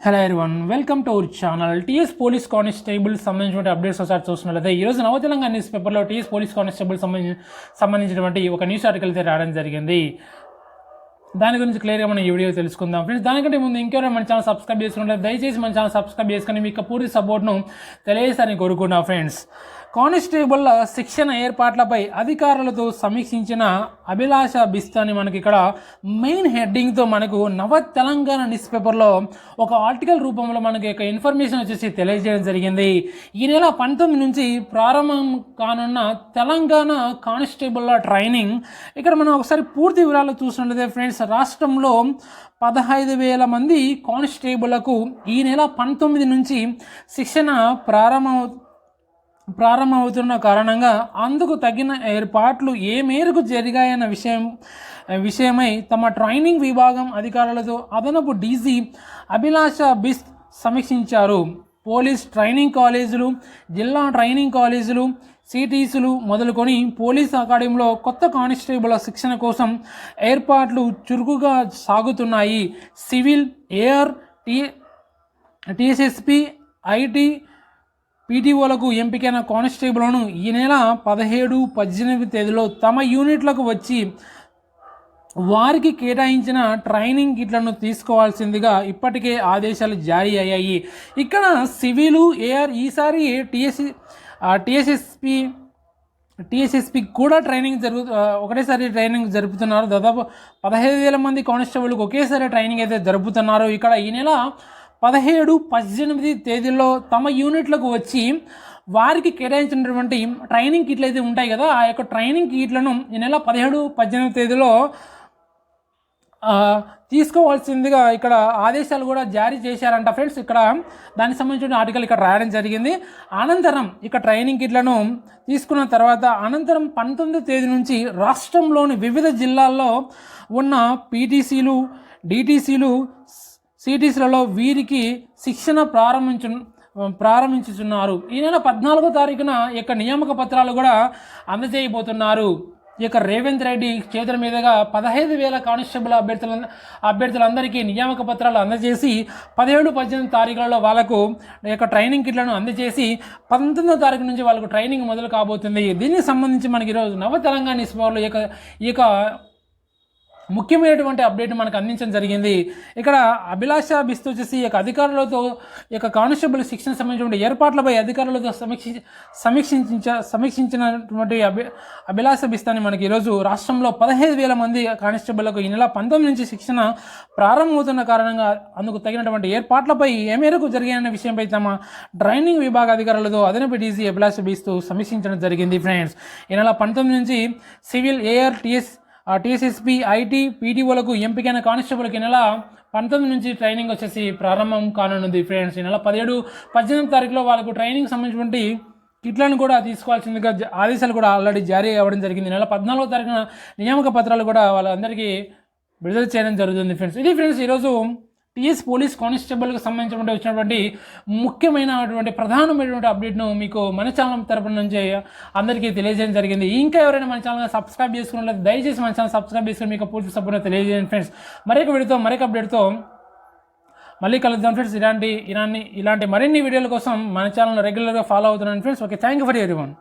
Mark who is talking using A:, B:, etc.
A: Hello everyone, welcome to our channel. TS police constable సంబంధించిన updates ఒకసారి చూస్తున్నట్లయితే ఈరోజు నవ తెలంగాణ న్యూస్ పేపర్లో టీఎస్ పోలీస్ కానిస్టేబుల్ సంబంధించినటువంటి ఒక న్యూస్ ఆర్టికల్ అయితే రావడం జరిగింది. దాని గురించి క్లియర్గా మనం ఈ వీడియో తెలుసుకుందాం ఫ్రెండ్స్. దానికంటే ముందు ఇంకెవరైనా మన ఛానల్ సబ్స్క్రైబ్ చేసుకుంటే దయచేసి మన ఛానల్ సబ్స్క్రైబ్ చేసుకుని మీకు పూర్తి సపోర్ట్ను తెలియజేస్తారని కోరుకున్నా ఫ్రెండ్స్. కానిస్టేబుల్ల శిక్షణ ఏర్పాట్లపై అధికారులతో సమీక్షించిన అభిలాష బిస్తాని మనకి ఇక్కడ మెయిన్ హెడ్డింగ్తో మనకు నవ తెలంగాణ న్యూస్ పేపర్లో ఒక ఆర్టికల్ రూపంలో మనకి ఒక ఇన్ఫర్మేషన్ వచ్చేసి తెలియజేయడం జరిగింది. ఈ నెల 19 నుంచి ప్రారంభం కానున్న తెలంగాణ కానిస్టేబుల్ల ట్రైనింగ్. ఇక్కడ మనం ఒకసారి పూర్తి వివరాలు చూసినట్లయితే ఫ్రెండ్స్, రాష్ట్రంలో 15,000 మంది కానిస్టేబుళ్లకు ఈ నెల 19 నుంచి శిక్షణ ప్రారంభమవుతున్న కారణంగా అందుకు తగిన ఏర్పాట్లు ఏ మేరకు జరిగాయన్న విషయమై తమ ట్రైనింగ్ విభాగం అధికారులతో అదనపు డీసీ అభిలాష బిస్ట్ సమీక్షించారు. పోలీస్ ట్రైనింగ్ కాలేజీలు, జిల్లా ట్రైనింగ్ కాలేజీలు, సిటీసులు మొదలుకొని పోలీస్ అకాడమీలో కొత్త కానిస్టేబుల్ శిక్షణ కోసం ఏర్పాట్లు చురుకుగా సాగుతున్నాయి. సివిల్, ఏఆర్, టీఎస్ఎస్పీ, ఐటీ, పీటీఓలకు ఎంపికైన కానిస్టేబుల్ను ఈ నెల 17, 18 తేదీలో తమ యూనిట్లకు వచ్చి వారికి కేటాయించిన ట్రైనింగ్ కిట్లను తీసుకోవాల్సిందిగా ఇప్పటికే ఆదేశాలు జారీ అయ్యాయి. ఇక్కడ సివిలు, ఏఆర్ ఈసారి టీఎస్ఎస్పీ కూడా ట్రైనింగ్ ఒకటేసారి ట్రైనింగ్ జరుపుతున్నారు. దాదాపు 15,000 మంది కానిస్టేబుల్కి ఒకేసారి ట్రైనింగ్ అయితే జరుపుతున్నారు. ఇక్కడ ఈ నెల 17, 18 తేదీల్లో తమ యూనిట్లకు వచ్చి వారికి కేటాయించినటువంటి ట్రైనింగ్ కిట్లు అయితే ఉంటాయి కదా, ఆ యొక్క ట్రైనింగ్ కిట్లను ఈ నెల 17, 18 తేదీలో తీసుకోవాల్సిందిగా ఇక్కడ ఆదేశాలు కూడా జారీ చేశారంట ఫ్రెండ్స్. ఇక్కడ దానికి సంబంధించిన ఆర్టికల్ ఇక్కడ రాయడం జరిగింది. అనంతరం ఇక ట్రైనింగ్ కిట్లను తీసుకున్న తర్వాత అనంతరం 19 తేదీ నుంచి రాష్ట్రంలోని వివిధ జిల్లాల్లో ఉన్న పీటీసీలు, డిటీసీలు, సిటీస్లలో వీరికి శిక్షణ ప్రారంభించుతున్నారు. ఈ నెల 14వ తారీఖున ఈ యొక్క నియామక పత్రాలు కూడా అందజేయబోతున్నారు. ఈ యొక్క రేవంత్ రెడ్డి చేతుల మీదుగా 15,000 కానిస్టేబుల్ అభ్యర్థులందరికీ నియామక పత్రాలు అందజేసి 17, 18 తారీఖులలో వాళ్ళకు ఈ యొక్క ట్రైనింగ్ కిట్లను అందజేసి 19వ తారీఖు నుంచి వాళ్ళకు ట్రైనింగ్ మొదలు కాబోతుంది. దీనికి సంబంధించి మనకి ఈరోజు నవ తెలంగాణ న్యూస్ పేపర్లో ఈ యొక్క ముఖ్యమైనటువంటి అప్డేట్ మనకు అందించడం జరిగింది. ఇక్కడ అభిలాష బిస్తు వచ్చేసి ఈ యొక్క అధికారులతో ఈ యొక్క కానిస్టేబుల్ శిక్షణ సంబంధించిన ఏర్పాట్లపై అధికారులతో సమీక్షించినటువంటి అభిలాష బిస్తాని మనకి ఈరోజు రాష్ట్రంలో 15,000 మంది కానిస్టేబుల్లకు ఈ నెల 19 నుంచి శిక్షణ ప్రారంభమవుతున్న కారణంగా అందుకు తగినటువంటి ఏర్పాట్లపై ఏ మేరకు జరిగాయన్న విషయంపై తమ ట్రైనింగ్ విభాగ అధికారులతో అదనపు డీసీ అభిలాష బిస్తు సమీక్షించడం జరిగింది ఫ్రెండ్స్. ఈ నెల 19 నుంచి సివిల్, ఏఆర్, టీఎస్ఎస్పీ, ఐటీ, పీటీఓలకు ఎంపికైన కానిస్టేబుల్కి నెల 19 నుంచి ట్రైనింగ్ వచ్చేసి ప్రారంభం కానున్నది ఫ్రెండ్స్. ఈ నెల 17, 18 తారీఖులో వాళ్ళకు ట్రైనింగ్ సంబంధించినటువంటి కిట్లను కూడా తీసుకోవాల్సిందిగా ఆదేశాలు కూడా ఆల్రెడీ జారీ అవ్వడం జరిగింది. నెల 14వ తారీఖున నియామక పత్రాలు కూడా వాళ్ళందరికీ విడుదల చేయడం జరుగుతుంది ఫ్రెండ్స్. ఇది ఫ్రెండ్స్ ఈరోజు టీఎస్ పోలీస్ కానిస్టేబుల్కి సంబంధించినటువంటి వచ్చినటువంటి ముఖ్యమైనటువంటి ప్రధానమైనటువంటి అప్డేట్ను మీకు మన ఛానల్ తరపున నుంచి అందరికీ తెలియజేయడం జరిగింది. ఇంకా ఎవరైనా మన ఛానల్ సబ్స్క్రైబ్ చేసుకున్నట్లయితే దయచేసి మన ఛానల్ సబ్స్క్రైబ్ చేసుకుని మీకు పూర్తి సపోర్ట్ తెలియజేయండి ఫ్రెండ్స్. మరొక వీడియోతో మరొక అప్డేట్తో మళ్ళీ కలుద్దాం ఫ్రెండ్స్. ఇలాంటి మరిన్ని వీడియోల కోసం మన ఛానల్ రెగ్యులర్గా ఫాలో అవుతున్నాను friends. Okay, thank you for everyone.